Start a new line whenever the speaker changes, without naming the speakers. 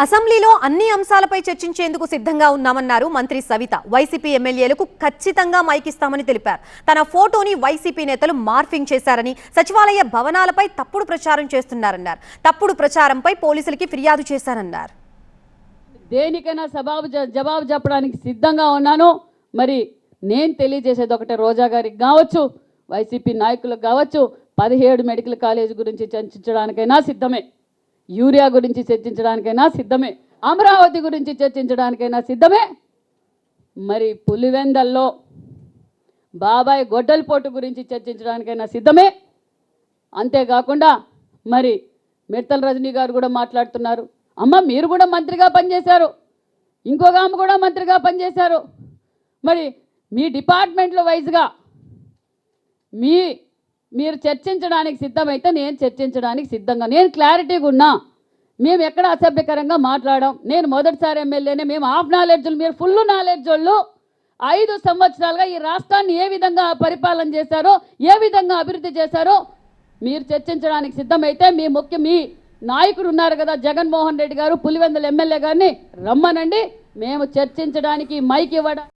అసెంబ్లీలో అన్ని అంశాలపై చర్చించేందుకు సిద్ధంగా ఉన్నామన్నారు మంత్రి సవిత. వైసీపీ ఎమ్మెల్యేలకు ఖచ్చితంగా మైక్ ఇస్తామని తెలిపారు. తన ఫోటోని వైసీపీ నేతలు మార్ఫింగ్ చేశారని, సచివాలయ భవనాలపై తప్పుడు ప్రచారం చేస్తున్నారన్నారు. తప్పుడు ప్రచారంపై పోలీసులకి ఫిర్యాదు చేశారన్నారు.
దేనికైనా జవాబు చెప్పడానికి సిద్ధంగా ఉన్నాను. మరి నేను తెలియజేసేది ఒకటే, రోజా గారికి కావచ్చు, వైసీపీ నాయకులకు కావచ్చు, 17 మెడికల్ కాలేజ్ గురించి చర్చించడానికైనా సిద్ధమే, యూరియా గురించి చర్చించడానికైనా సిద్ధమే, అమరావతి గురించి చర్చించడానికైనా సిద్ధమే, మరి పులివెందల్లో బాబాయ్ గొడ్డలిపోటు గురించి చర్చించడానికైనా సిద్ధమే. అంతేకాకుండా మరి మిడతల రజనీ గారు కూడా మాట్లాడుతున్నారు. అమ్మ, మీరు కూడా మంత్రిగా పనిచేశారు, ఇంకొక ఆమె కూడా మంత్రిగా పనిచేశారు. మరి మీ డిపార్ట్మెంట్లో వైజ్గా మీరు చర్చించడానికి సిద్ధమైతే నేను చర్చించడానికి సిద్ధంగా, నేను క్లారిటీగా ఉన్నా. మేము ఎక్కడ అసభ్యకరంగా మాట్లాడాం. నేను మొదటిసారి ఎమ్మెల్యేనే, మేము హాఫ్ నాలెడ్జ్లు, మీరు ఫుల్ నాలెడ్జ్ వాళ్ళు. 5 సంవత్సరాలుగా ఈ రాష్ట్రాన్ని ఏ విధంగా పరిపాలన చేశారో, ఏ విధంగా అభివృద్ధి చేశారో మీరు చర్చించడానికి సిద్ధమైతే మీ నాయకుడు ఉన్నారు కదా జగన్మోహన్ రెడ్డి గారు, పులివెందుల ఎమ్మెల్యే గారిని రమ్మనండి. మేము చర్చించడానికి మైక్ ఇవ్వడానికి